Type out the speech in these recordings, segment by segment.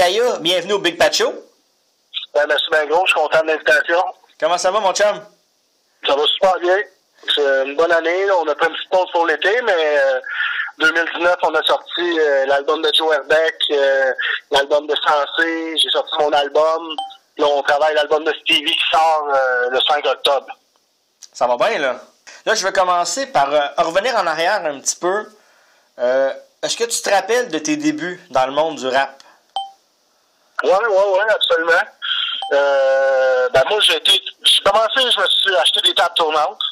Kaya, bienvenue au Big Pat Show. Ben, merci bien gros, je suis content de l'invitation. Comment ça va, mon chum? Ça va super bien. C'est une bonne année. On a pris une petite pause pour l'été, mais 2019, on a sorti l'album de Joe Herbeck, l'album de Sensé, j'ai sorti mon album. Là, on travaille l'album de Stevie qui sort le 5 octobre. Ça va bien, là. Là, je vais commencer par revenir en arrière un petit peu. Est-ce que tu te rappelles de tes débuts dans le monde du rap? Oui, absolument. Ben moi, j'ai commencé, je me suis acheté des tables tournantes.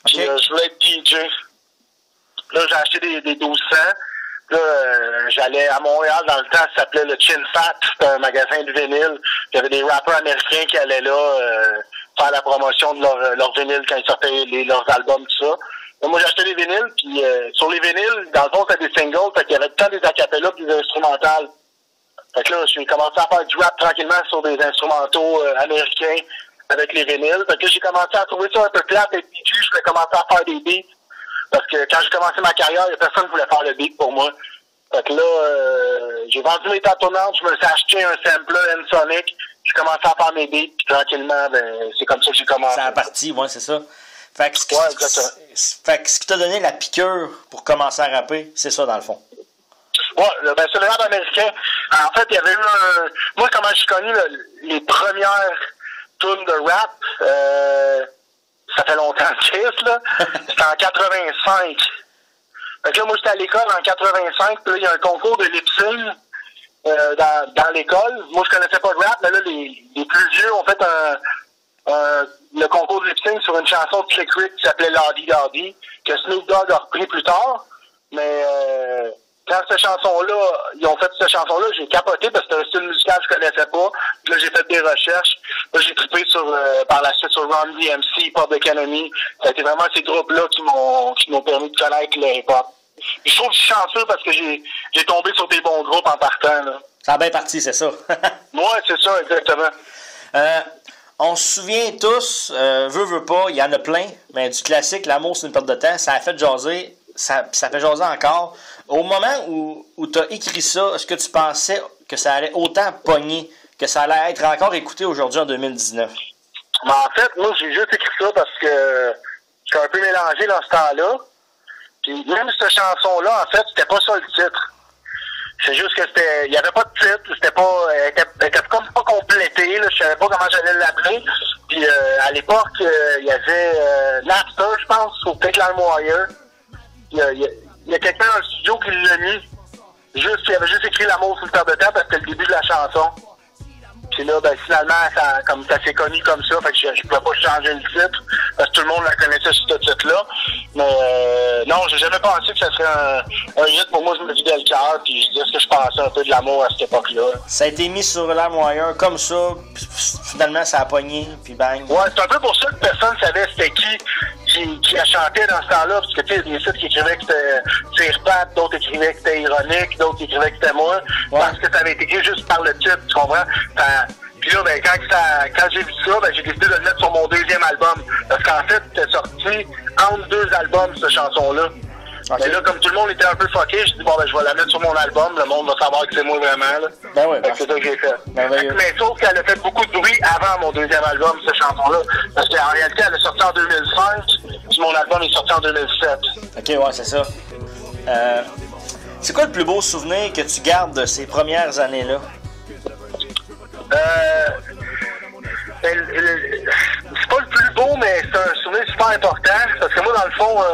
Puis je voulais être DJ. Là, j'ai acheté des 1200. Là, j'allais à Montréal dans le temps, ça s'appelait le Chin Fat, c'était un magasin de vinyle. Il y avait des rappeurs américains qui allaient là faire la promotion de leur vinyle quand ils sortaient leurs albums, tout ça. Là, moi, j'ai acheté des vinyles, puis sur les vinyles, dans le fond, c'était des singles, fait qu'il y avait tout le temps des acapellas puis des instrumentales. Fait que là, j'ai commencé à faire du rap tranquillement sur des instrumentaux américains avec les vinyles. Fait que là, j'ai commencé à trouver ça un peu plate et puis je vais commencer à faire des beats. Parce que quand j'ai commencé ma carrière, il y a personne qui voulait faire le beat pour moi. Fait que là, j'ai vendu mes tables tournantes, je me suis acheté un sampler N-Sonic, j'ai commencé à faire mes beats, puis tranquillement, ben, c'est comme ça que j'ai commencé. C'est la partie, ouais, c'est ça. Fait que ce qui t'a donné la piqûre pour commencer à rapper, c'est ça dans le fond. Ouais, ben c'est le rap américain. En fait, il y avait eu moi, comment j'ai connu les premières tunes de rap, ça fait longtemps que là. C'était en 85. Fait que là, moi, j'étais à l'école en 85, puis là, il y a un concours de lip-sync dans l'école. Moi, je connaissais pas de rap, mais là, les plus vieux ont fait le concours de lip-sync sur une chanson de Slick Rick qui s'appelait Lodi Dodi, que Snoop Dogg a repris plus tard. Mais quand cette chanson-là, ils ont fait cette chanson-là, j'ai capoté parce que c'était un style musical que je connaissais pas. Puis là, j'ai fait des recherches. Là, j'ai trippé par la suite sur Run DMC, Public Enemy. Ça a été vraiment ces groupes-là qui m'ont permis de connaître le hip-hop. Puis je trouve que je suis chanceux parce que j'ai tombé sur des bons groupes en partant, là. Ça a bien parti, c'est ça. Ouais, c'est ça, exactement. On se souvient tous, veut pas, il y en a plein, mais du classique, l'amour c'est une perte de temps, ça a fait jaser, ça fait jaser encore. Au moment où tu as écrit ça, est-ce que tu pensais que ça allait autant pogner, que ça allait être encore écouté aujourd'hui en 2019? Mais en fait, moi, j'ai juste écrit ça parce que j'étais un peu mélangé dans ce temps-là. Puis même cette chanson-là, en fait, c'était pas ça le titre. C'est juste que il y avait pas de titre, c'était pas, elle était comme pas complétée, là, je savais pas comment j'allais l'appeler. Puis à l'époque, il y avait Napster, je pense, ou peut-être LimeWire. Il y a quelqu'un dans le studio qui l'a mis. Il avait juste écrit l'amour sur le perte de temps parce que c'était le début de la chanson. Puis là, ben finalement, ça s'est connu comme ça, fait que je pouvais pas changer le titre, parce que tout le monde la connaissait sur ce titre-là. Mais non, j'ai jamais pensé que ça serait un hit. Pour moi, je me vidais le cœur, puis je disais ce que je pensais un peu de l'amour à cette époque-là. Ça a été mis sur LimeWire comme ça, puis finalement ça a pogné, puis bang. Ouais, c'est un peu pour ça que personne savait c'était qui a chanté dans ce temps-là, parce que tu sais, il y a des sites qui écrivaient que c'était Tire-Pat, d'autres écrivaient que c'était ironique, d'autres écrivaient que c'était moi, parce que ça avait été écrit juste par le titre, tu comprends? Puis là, ben, quand j'ai vu ça, ben, j'ai décidé de le mettre sur mon deuxième album, parce qu'en fait, c'était sorti entre deux albums, cette chanson-là. Okay. Mais là, comme tout le monde était un peu fucké, je dis bon, ben, je vais la mettre sur mon album, le monde va savoir que c'est moi vraiment, là. Ben oui, c'est ça que j'ai fait. Mais sauf qu'elle a fait beaucoup de bruit avant mon deuxième album, cette chanson-là. Parce qu'en réalité, elle est sortie en 2005, puis mon album est sorti en 2007. Ok, ouais, c'est ça. C'est quoi le plus beau souvenir que tu gardes de ces premières années-là? C'est pas le plus beau, mais c'est un souvenir super important. Parce que moi, dans le fond,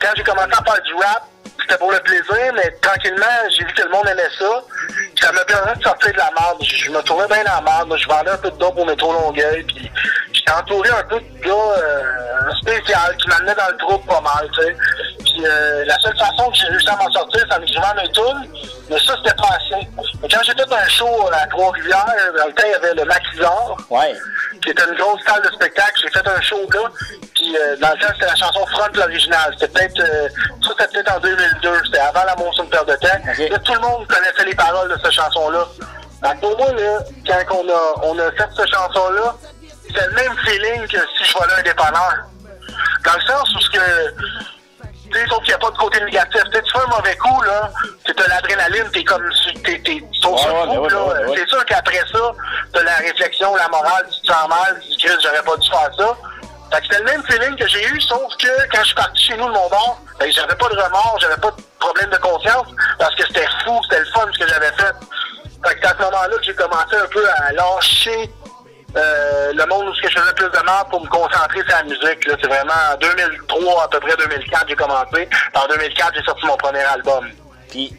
quand j'ai commencé à faire du rap, c'était pour le plaisir, mais tranquillement, j'ai vu que le monde aimait ça. Ça m'a permis de sortir de la merde. Je me trouvais bien dans la merde. Moi, je vendais un peu de dope au métro Longueuil, puis j'étais entouré un peu de gars spécial qui m'amenaient dans le groupe pas mal, tu sais. Puis la seule façon que j'ai réussi à m'en sortir, c'est en écrivant mes tunes, mais ça, c'était pas assez. Mais quand j'ai fait un show à Trois-Rivières, dans le temps, il y avait le Maquisard, qui était une grosse salle de spectacle. J'ai fait un show là, puis dans le temps, c'était la chanson Front, l'original. C'était peut-être en 2002, c'était avant l'amour sur une paire de temps. Okay. Là, tout le monde connaissait les paroles de cette chanson-là. Donc, pour moi, là, quand on a fait cette chanson-là, c'est le même feeling que si je volais un dépanneur. Dans le sens où Tu sais, sauf qu'il n'y a pas de côté négatif. Tu sais, tu fais un mauvais coup, là, t'as l'adrénaline, t'es comme, t'es sur le coup, là. C'est sûr qu'après ça, t'as la réflexion, la morale, tu te sens mal, tu te dis, j'aurais pas dû faire ça. Fait que c'était le même feeling que j'ai eu, sauf que quand je suis parti chez nous de mon bord, ben, j'avais pas de remords, j'avais pas de problème de conscience, parce que c'était fou, c'était le fun ce que j'avais fait. Fait que c'est à ce moment-là que j'ai commencé un peu à lâcher le monde où je faisais plus de mal pour me concentrer sur la musique. C'est vraiment en 2003, à peu près 2004, j'ai commencé. En 2004, j'ai sorti mon premier album. Puis,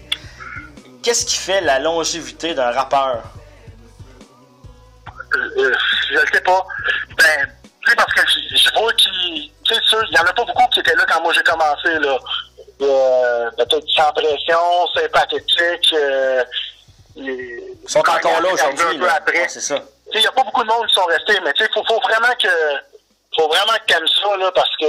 qu'est-ce qui fait la longévité d'un rappeur? Je ne sais pas. Ben, tu sais, parce que je vois qu'il... Tu sais, il n'y en a pas beaucoup qui étaient là quand moi j'ai commencé, là. Peut-être sans pression, sympathétique. Ils sont encore là aujourd'hui. Ouais, c'est ça. Il n'y a pas beaucoup de monde qui sont restés, mais tu sais, faut vraiment que tu aimes ça, là, parce que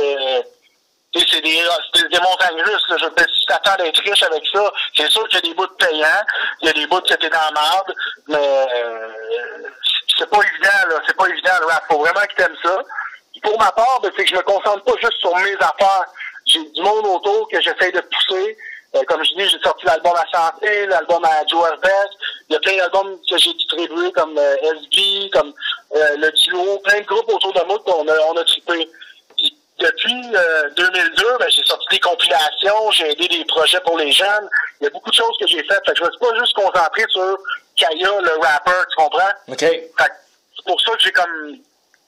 c'est des montagnes russes. Là. Je veux dire, si tu t'attends d'être riche avec ça, c'est sûr qu'il y a des bouts de payants, il y a des bouts que t'es dans la merde, mais c'est pas évident, là. C'est pas évident, le rap. Faut vraiment que tu aimes ça. Pour ma part, ben, c'est que je me concentre pas juste sur mes affaires. J'ai du monde autour que j'essaie de pousser. Comme je dis, j'ai sorti l'album à Santé, l'album à Joe Herbert. Il y a plein d'albums que j'ai distribués comme SB, comme le duo, plein de groupes autour de moi qu'on a trippé. Depuis 2002, ben, j'ai sorti des compilations, j'ai aidé des projets pour les jeunes. Il y a beaucoup de choses que j'ai faites. Fait que je ne me suis pas juste concentré sur Kaya, le rappeur, tu comprends? OK. Fait que c'est pour ça que j'ai comme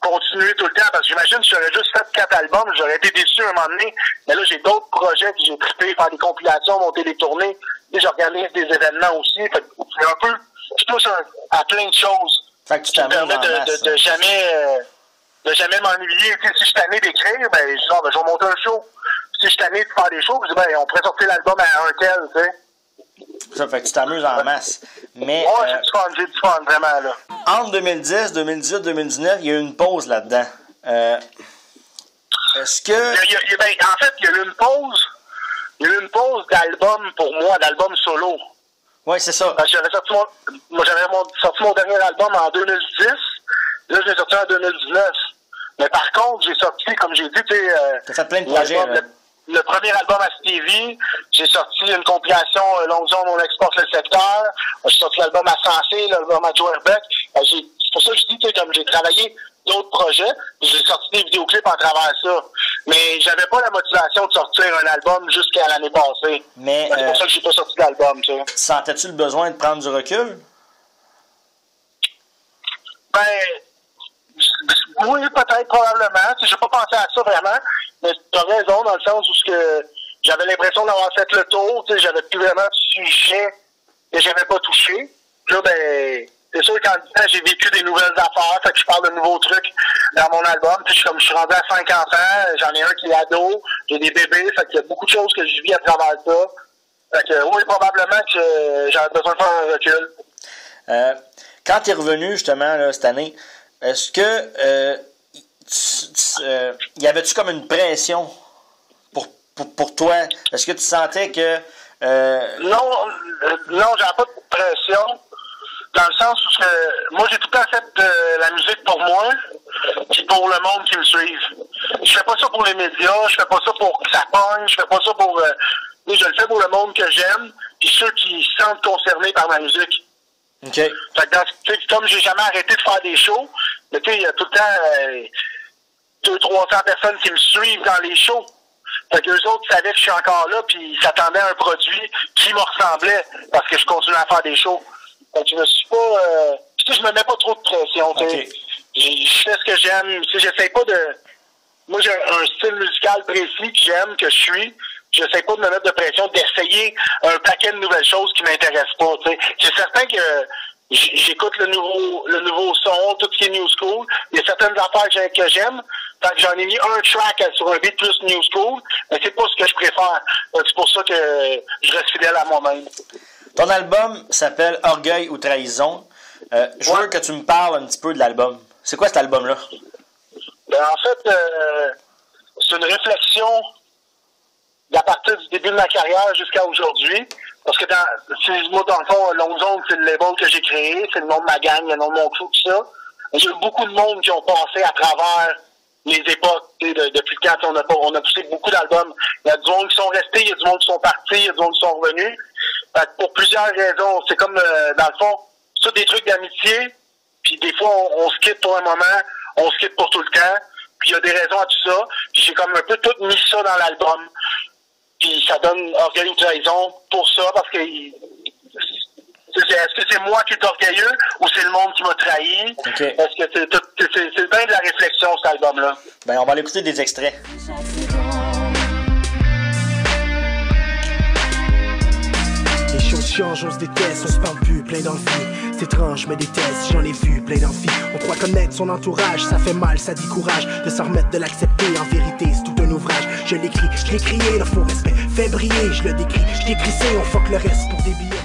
continué tout le temps, parce que j'imagine que si j'aurais juste fait 4 albums, j'aurais été déçu à un moment donné. Mais là, j'ai d'autres projets que j'ai trippé, faire des compilations, monter des tournées. Et j'organise des événements aussi. Fait que c'est un peu, je touche à plein de choses. Fait que tu t'amuses en masse. De jamais m'ennuyer. Tu sais, si je suis tanné d'écrire, ben, je dis, ben, je vais monter un show. Si je suis tanné de faire des shows, je dis, ben, on pourrait sortir l'album à un tel, tu sais. Ça fait que tu t'amuses en masse. Mais, ouais, j'ai du fun, vraiment, là. Entre 2010, 2018, 2019, il y a eu une pause là-dedans. Est-ce que... en fait, il y a eu une pause. Il y a eu une pause d'album pour moi, d'album solo. Oui, c'est ça. Parce que j'avais sorti mon dernier album en 2010. Là, je l'ai sorti en 2019. Mais par contre, j'ai sorti, comme j'ai dit, tu sais... T'as fait plein de projets, là. Le premier album à Stevie, j'ai sorti une compilation Longue Zone, on exporte le secteur. J'ai sorti l'album à Sensé, l'album à Joe Herbeck. C'est pour ça que je dis, tu sais, comme j'ai travaillé d'autres projets, j'ai sorti des vidéoclips à travers ça. Mais j'avais pas la motivation de sortir un album jusqu'à l'année passée. Mais c'est pour ça que j'ai pas sorti d'album, tu sais. Sentais-tu le besoin de prendre du recul? Ben, oui, peut-être, probablement. Je n'ai pas pensé à ça vraiment, mais tu as raison dans le sens où j'avais l'impression d'avoir fait le tour. J'avais plus vraiment de sujet que j'avais pas touché. Là, ben, c'est sûr qu'en disant, j'ai vécu des nouvelles affaires, fait que je parle de nouveaux trucs dans mon album. Puis je suis rendu à 5 enfants, j'en ai un qui est ado, j'ai des bébés, fait qu'il y a beaucoup de choses que je vis à travers ça. Fait que oui, probablement que j'avais besoin de faire un recul. Quand tu es revenu justement là, cette année, est-ce que y avait-tu comme une pression pour toi? Est-ce que tu sentais que... Non, j'avais pas de pression. Dans le sens où moi, j'ai tout le temps fait la musique pour moi et pour le monde qui me suive. Je fais pas ça pour les médias, je fais pas ça pour que ça pogne, je fais pas ça pour... je le fais pour le monde que j'aime et ceux qui se sentent concernés par ma musique. OK. Fait que comme j'ai jamais arrêté de faire des shows, mais tu sais, il y a tout le temps 200-300 personnes qui me suivent dans les shows. Fait que eux autres savaient que je suis encore là, puis ils s'attendaient à un produit qui me ressemblait, parce que je continue à faire des shows. Fait que je me suis pas... je me mets pas trop de pression, tu sais. Okay. Je fais ce que j'aime. J'essaie pas de... Moi, j'ai un style musical précis que j'aime, que je suis. J'essaie pas de me mettre de pression, d'essayer un paquet de nouvelles choses qui m'intéressent pas, tu sais. C'est certain que j'écoute le nouveau son, tout ce qui est new school. Il y a certaines affaires que j'aime. Fait que j'en ai mis un track sur un beat plus new school, mais c'est pas ce que je préfère. C'est pour ça que je reste fidèle à moi-même. Ton album s'appelle Orgueil ou Trahison. Je veux que tu me parles un petit peu de l'album. C'est quoi cet album-là? Ben, en fait, c'est une réflexion à partir du début de ma carrière jusqu'à aujourd'hui. Parce que moi, dans le fond, Longue Zone, c'est le label que j'ai créé, c'est le nom de ma gang, le nom de mon crew, tout ça. J'ai eu beaucoup de monde qui ont passé à travers les époques, depuis quand on a poussé beaucoup d'albums. Il y a du monde qui sont restés, il y a du monde qui sont partis, il y a du monde qui sont revenus. Fait que pour plusieurs raisons, c'est comme, dans le fond, c'est des trucs d'amitié, puis des fois, on se quitte pour un moment, on se quitte pour tout le temps, puis il y a des raisons à tout ça, puis j'ai comme un peu tout mis ça dans l'album. Puis ça donne Orgueil ou Trahison pour ça, parce que est-ce que c'est moi qui est orgueilleux ou c'est le monde qui m'a trahi? Okay. Est-ce que c'est bien de la réflexion, cet album-là? Ben, on va aller écouter des extraits. Les choses changent, on se déteste, on se parle plus, plein d'envie. C'est étrange, mais déteste, j'en ai vu plein d'envie. On croit connaître son entourage, ça fait mal, ça décourage de s'en remettre, de l'accepter. En vérité, c'est tout un ouvrage. Je l'écris, je l'ai crié, le faux respect fait briller, je le décris, je t'ai crissé, on fuck le reste pour des billets.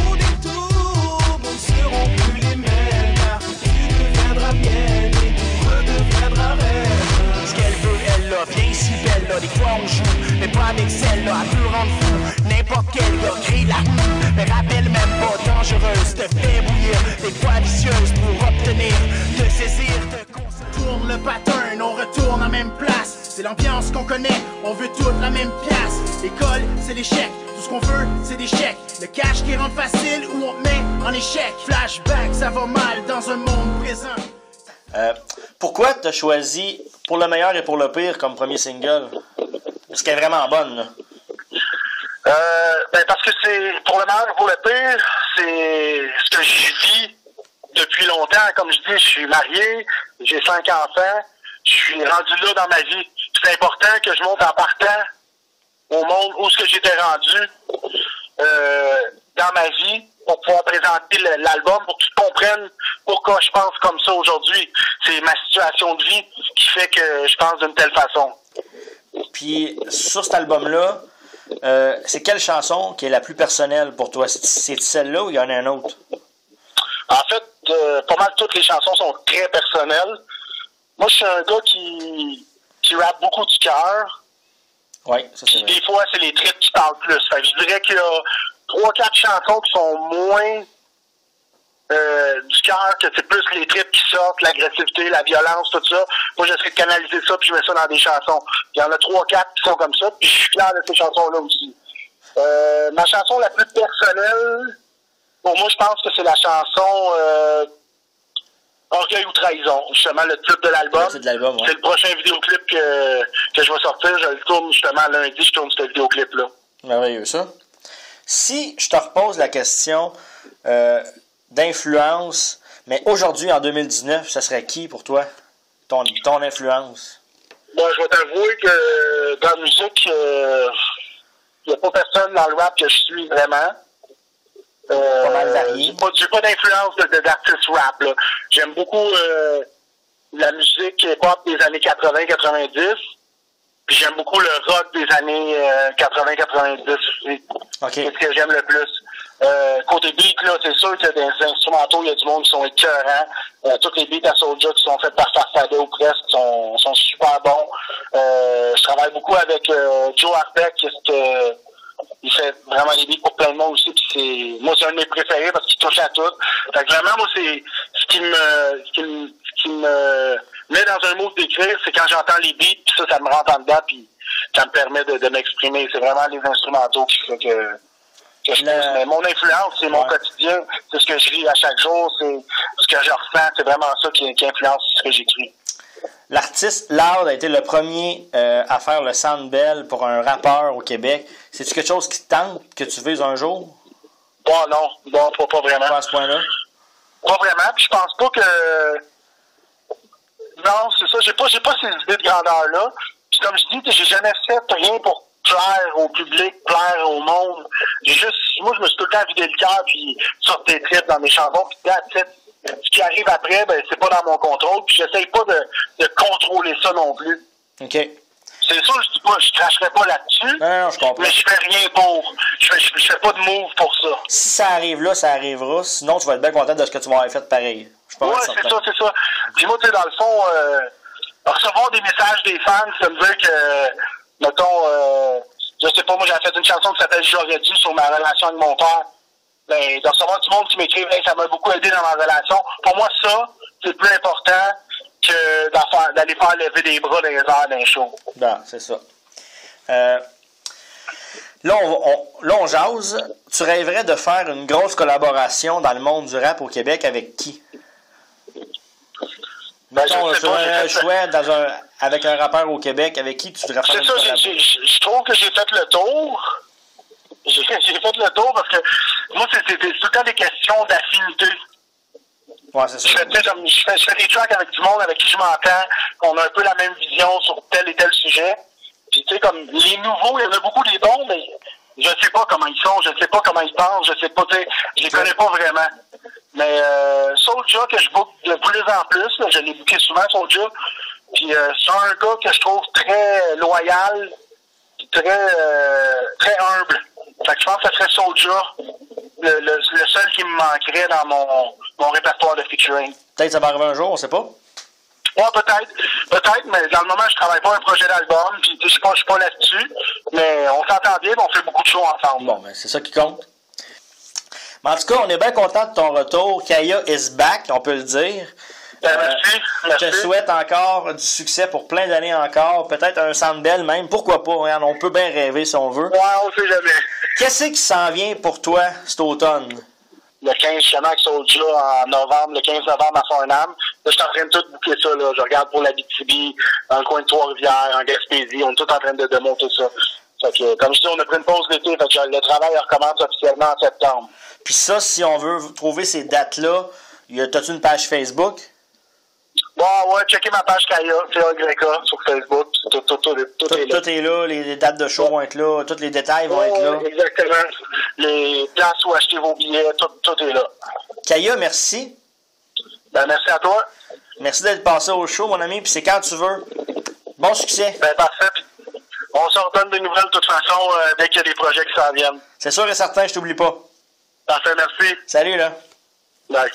On détourne, on ne seront plus les mêmes. Tu deviendras mienne et tout redeviendra reine. Ce qu'elle veut, elle l'a, viens ici belle là. Des fois on joue, mais pas avec celle-là. Elle peut rendre fou, n'importe quel gars crie la houe. Mais rappelle même pas dangereuse, te fait bouillir. Des fois vicieuse pour obtenir, te saisir, te concentrer. Tourne le pattern, on retourne en même place. C'est l'ambiance qu'on connaît, on veut toute la même place. L'école, c'est l'échec, tout ce qu'on veut, c'est des chèques. Le cash qui rend facile ou on te met en échec. Flashback, ça va mal dans un monde présent. Pourquoi t'as choisi Pour le meilleur et pour le pire comme premier single? Parce qu'elle est vraiment bonne, là. Ben parce que c'est pour le meilleur et pour le pire, c'est ce que je vis depuis longtemps. Comme je dis, je suis marié, j'ai 5 enfants, je suis rendu là dans ma vie. C'est important que je monte en partant au monde où ce que j'étais rendu dans ma vie pour pouvoir présenter l'album, pour que tu comprennes pourquoi je pense comme ça aujourd'hui. C'est ma situation de vie qui fait que je pense d'une telle façon. Puis sur cet album-là, c'est quelle chanson qui est la plus personnelle pour toi? C'est celle-là ou il y en a un autre? En fait, pas mal toutes les chansons sont très personnelles. Moi, je suis un gars qui rappe beaucoup du cœur. Oui, ça c'est vrai. Des fois, c'est les tripes qui parlent plus. Fait que je dirais qu'il y a 3-4 chansons qui sont moins du cœur, que c'est plus les tripes qui sortent, l'agressivité, la violence, tout ça. Moi, j'essaie de canaliser ça, puis je mets ça dans des chansons. Il y en a 3-4 qui sont comme ça, puis je suis clair de ces chansons-là aussi. Ma chanson la plus personnelle, pour moi, je pense que c'est la chanson Orgueil ou Trahison, justement, le titre de l'album. Le titre de l'album, ouais. C'est le prochain vidéoclip que je vais sortir. Je le tourne justement lundi, je tourne ce vidéoclip-là. Merveilleux, ça. Si je te repose la question d'influence, mais aujourd'hui, en 2019, ça serait qui pour toi, ton influence? Bon, je vais t'avouer que dans la musique, il n'y a pas personne dans le rap que je suis vraiment. Pas mal varié. J'ai pas d'influence d'artiste rap, là. J'aime beaucoup la musique pop des années 80-90. Puis j'aime beaucoup le rock des années 80-90 aussi. Okay. C'est ce que j'aime le plus. Côté beat, là, c'est sûr qu'il y a des instrumentaux, il y a du monde qui sont écœurants. Tous les beats à Soulja qui sont faits par Farfadet ou presque sont super bons. Je travaille beaucoup avec Joe Arpeck, il fait vraiment des beats pour plein de monde aussi. Puis moi, c'est un de mes préférés parce qu'il touche à tout. Fait que vraiment, moi, c'est ce qui me met dans un mood d'écrire, c'est quand j'entends les beats, puis ça me rentre en dedans, puis ça me permet de m'exprimer. C'est vraiment les instrumentaux qui fait que je pense. Mais mon influence, c'est mon quotidien, c'est ce que je vis à chaque jour, c'est ce que je ressens, c'est vraiment ça qui influence ce que j'écris. L'artiste Loud a été le premier à faire le Sandbell pour un rappeur au Québec. C'est-tu quelque chose qui te tente, que tu vises un jour? Bon, non, pas vraiment. Pas à ce point-là? Pas vraiment, puis je pense pas que... Non, c'est ça, j'ai pas ces idées de grandeur-là. Puis comme je dis, j'ai jamais fait rien pour plaire au public, plaire au monde. Moi, je me suis tout le temps vidé le cœur, puis sorti des tripes dans mes chansons, puis ce qui arrive après, ben c'est pas dans mon contrôle, puis j'essaye pas de contrôler ça non plus. OK. C'est sûr, je dis pas, je cracherai pas là-dessus, Non, je comprends. mais je fais rien pour. Je fais pas de move pour ça. Si ça arrive là, ça arrivera. Sinon, tu vas être bien content de ce que tu vas avoir fait pareil. Ouais, c'est ça. Puis moi, tu sais, dans le fond, recevoir des messages des fans, ça me dit que, mettons, je sais pas, moi, j'avais fait une chanson qui s'appelle J'aurais dû sur ma relation avec mon père. Ben, de recevoir du monde qui m'écrive, hey, ça m'a beaucoup aidé dans ma relation. Pour moi, ça, c'est plus important que d'en faire d'aller faire lever des bras dans les airs d'un show. Non, c'est ça. Là, on jase. Tu rêverais de faire une grosse collaboration dans le monde du rap au Québec avec qui? Ben, Mettons, je sais pas, un choix avec un rappeur au Québec, avec qui tu voudrais faire c'est une ça, collaboration? je trouve que j'ai fait le tour. J'ai fait le tour parce que moi, c'est tout le temps des questions d'affinité. Ouais, c'est ça. Je fais des tracks avec du monde avec qui je m'entends, qu'on a un peu la même vision sur tel et tel sujet. Puis tu sais, comme les nouveaux, il y en a beaucoup des bons, mais je sais pas comment ils sont, je sais pas comment ils pensent, je sais pas, tu sais, je les connais pas vraiment. Mais Soulja, que je book de plus en plus, là, je l'ai booké souvent, Soulja. Puis c'est un gars que je trouve très loyal, très humble. Fait que je pense que ce serait Soulja, le seul qui me manquerait dans mon répertoire de featuring. Peut-être que ça va arriver un jour, on sait pas. Ouais, peut-être, mais dans le moment, je travaille pas un projet d'album, puis je suis pas là-dessus, mais on s'entend bien, on fait beaucoup de shows ensemble. Bon, ben c'est ça qui compte. Mais en tout cas, on est bien content de ton retour. Kaya is back, on peut le dire. Merci. Je te souhaite encore du succès pour plein d'années encore. Peut-être un Sandbell même. Pourquoi pas? Regarde, on peut bien rêver si on veut. Ouais, on sait jamais. Qu'est-ce qui s'en vient pour toi cet automne? Le 15, justement, avec Soulja en novembre, le 15 novembre à Farnham. Là, je suis en train de tout boucler ça, là. Je regarde pour l'Abitibi, dans le coin de Trois-Rivières, en Gaspésie. On est tout en train de démonter ça. Fait que, comme je dis, on a pris une pause d'été, fait que le travail recommence officiellement en septembre. Puis ça, si on veut trouver ces dates-là, t'as-tu une page Facebook? Bon, ouais, checkez ma page Kaya, K-A-Y-A, sur Facebook. Tout est là. Tout est là, les dates de show vont être là, tous les détails vont être là. Exactement. Les places où acheter vos billets, tout est là. Kaya, merci. Ben, merci à toi. Merci d'être passé au show, mon ami, puis c'est quand tu veux. Bon succès. Ben, parfait. On se redonne des nouvelles de toute façon dès qu'il y a des projets qui s'en viennent. C'est sûr et certain, je t'oublie pas. Parfait, merci. Salut, là. Bye.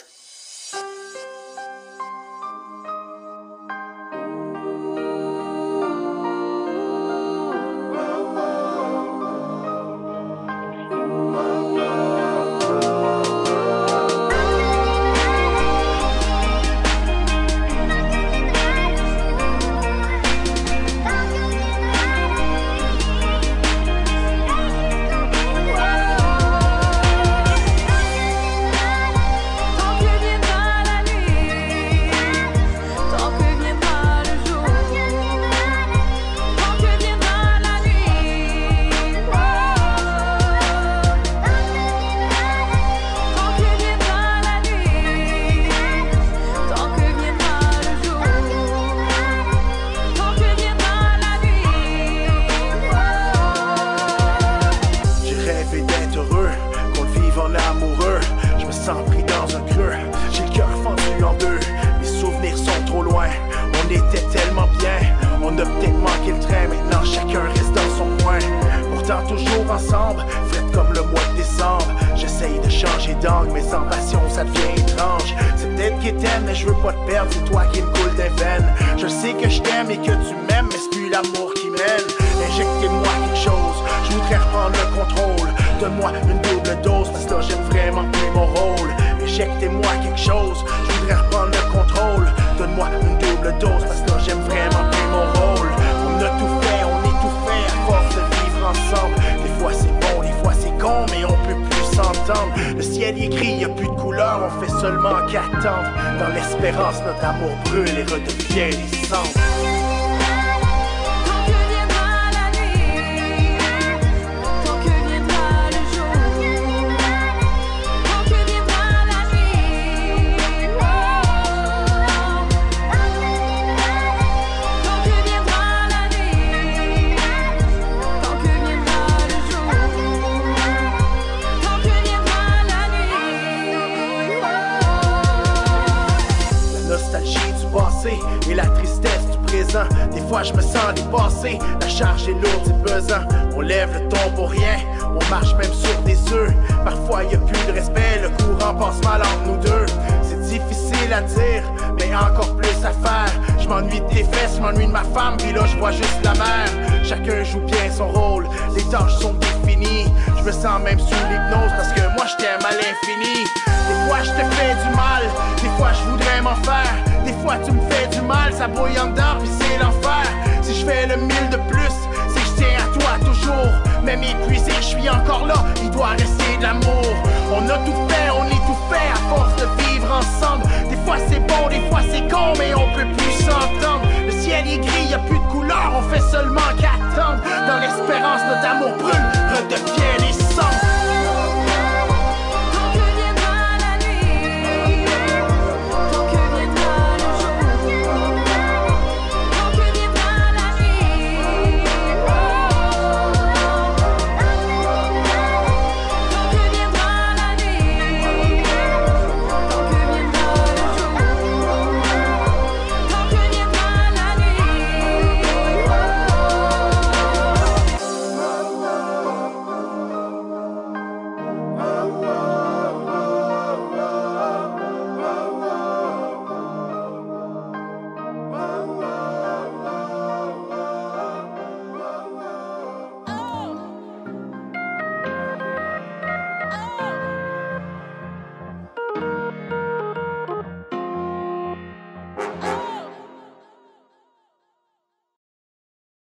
Le ciel y est gris, y a plus de couleurs, on fait seulement qu'attendre. Dans l'espérance, notre amour brûle et redevient des cendres. Et la tristesse du présent. Des fois je me sens dépassé, la charge est lourde et pesant. On lève le ton pour rien, on marche même sur des œufs. Parfois y a plus de respect, le courant passe mal entre nous deux. C'est difficile à dire, mais encore plus à faire. Je m'ennuie de tes fesses, je m'ennuie de ma femme, puis là je vois juste la mer. Chacun joue bien son rôle, les tâches sont définies. Je me sens même sous l'hypnose parce que moi je t'aime à l'infini. Des fois je te fais du mal, des fois je voudrais m'en faire. Des fois tu me fais du mal, ça bouille en dedans pis c'est l'enfer. Si je fais le 1000 de plus, c'est que je tiens à toi toujours. Même épuisé, je suis encore là, il doit rester de l'amour. On a tout fait, on est tout fait à force de vivre ensemble. Des fois c'est bon, des fois c'est